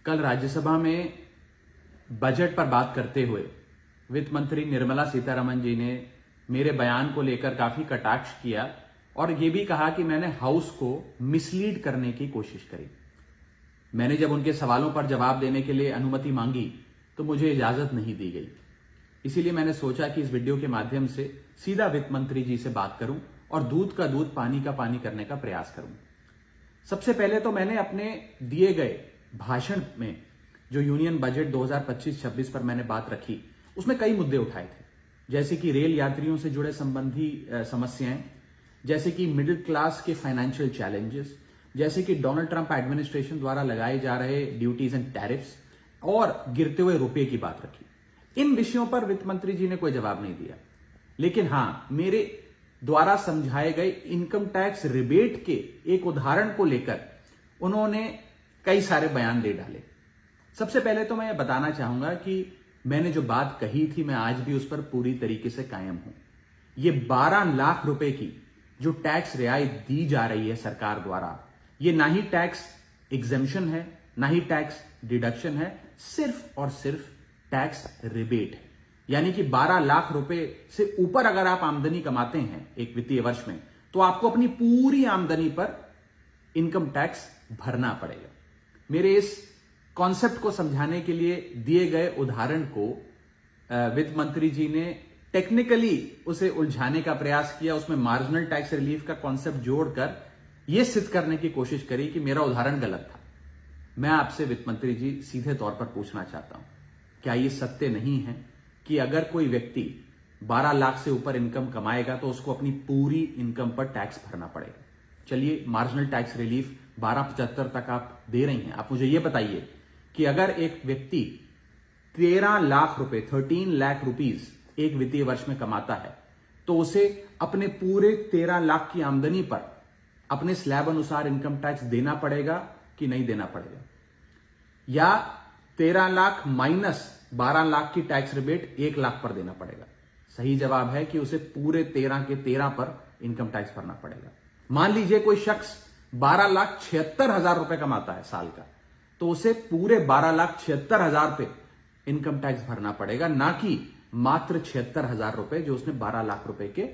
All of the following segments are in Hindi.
कल राज्यसभा में बजट पर बात करते हुए वित्त मंत्री निर्मला सीतारमण जी ने मेरे बयान को लेकर काफी कटाक्ष किया और यह भी कहा कि मैंने हाउस को मिसलीड करने की कोशिश करी। मैंने जब उनके सवालों पर जवाब देने के लिए अनुमति मांगी तो मुझे इजाजत नहीं दी गई। इसीलिए मैंने सोचा कि इस वीडियो के माध्यम से सीधा वित्त मंत्री जी से बात करूं और दूध का दूध पानी का पानी करने का प्रयास करूं। सबसे पहले तो मैंने अपने दिए गए भाषण में जो यूनियन बजट 2025-26 पर मैंने बात रखी उसमें कई मुद्दे उठाए थे, जैसे कि रेल यात्रियों से जुड़े संबंधी समस्याएं, जैसे कि मिडिल क्लास के फाइनेंशियल चैलेंजेस, जैसे कि डोनाल्ड ट्रंप एडमिनिस्ट्रेशन द्वारा लगाए जा रहे ड्यूटीज एंड टैरिफ्स और गिरते हुए रुपये की बात रखी। इन विषयों पर वित्त मंत्री जी ने कोई जवाब नहीं दिया, लेकिन हां, मेरे द्वारा समझाए गए इनकम टैक्स रिबेट के एक उदाहरण को लेकर उन्होंने कई सारे बयान दे डाले। सबसे पहले तो मैं यह बताना चाहूंगा कि मैंने जो बात कही थी मैं आज भी उस पर पूरी तरीके से कायम हूं। ये 12 लाख रुपए की जो टैक्स रियायत दी जा रही है सरकार द्वारा, ये ना ही टैक्स एग्जेम्पशन है, ना ही टैक्स डिडक्शन है, सिर्फ और सिर्फ टैक्स रिबेट है। यानी कि 12 लाख रुपए से ऊपर अगर आप आमदनी कमाते हैं एक वित्तीय वर्ष में, तो आपको अपनी पूरी आमदनी पर इनकम टैक्स भरना पड़ेगा। मेरे इस कॉन्सेप्ट को समझाने के लिए दिए गए उदाहरण को वित्त मंत्री जी ने टेक्निकली उसे उलझाने का प्रयास किया, उसमें मार्जिनल टैक्स रिलीफ का कॉन्सेप्ट जोड़कर यह सिद्ध करने की कोशिश करी कि मेरा उदाहरण गलत था। मैं आपसे वित्त मंत्री जी सीधे तौर पर पूछना चाहता हूं, क्या यह सत्य नहीं है कि अगर कोई व्यक्ति 12 लाख से ऊपर इनकम कमाएगा तो उसको अपनी पूरी इनकम पर टैक्स भरना पड़ेगा? चलिए, मार्जिनल टैक्स रिलीफ 1275 तक आप दे रही हैं। आप मुझे यह बताइए कि अगर एक व्यक्ति 13 लाख रुपए 13 लाख रुपीज एक वित्तीय वर्ष में कमाता है तो उसे अपने पूरे 13 लाख की आमदनी पर अपने स्लैब अनुसार इनकम टैक्स देना पड़ेगा कि नहीं देना पड़ेगा? या 13 लाख माइनस 12 लाख की टैक्स रिबेट 1 लाख पर देना पड़ेगा? सही जवाब है कि उसे पूरे 13 के 13 पर इनकम टैक्स भरना पड़ेगा। मान लीजिए कोई शख्स 12,76,000 रुपए कमाता है साल का, तो उसे पूरे 12,76,000 पे इनकम टैक्स भरना पड़ेगा, ना कि मात्र 76,000 रुपए जो उसने 12 लाख रुपए के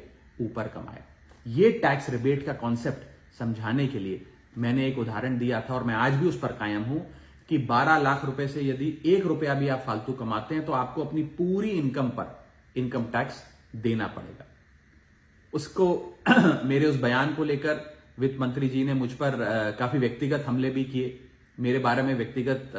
ऊपर कमाया। यह टैक्स रिबेट का कॉन्सेप्ट समझाने के लिए मैंने एक उदाहरण दिया था और मैं आज भी उस पर कायम हूं कि 12 लाख रुपए से यदि 1 रुपया भी आप फालतू कमाते हैं तो आपको अपनी पूरी इनकम पर इनकम टैक्स देना पड़ेगा। उसको मेरे उस बयान को लेकर वित्त मंत्री जी ने मुझ पर काफी व्यक्तिगत हमले भी किए, मेरे बारे में व्यक्तिगत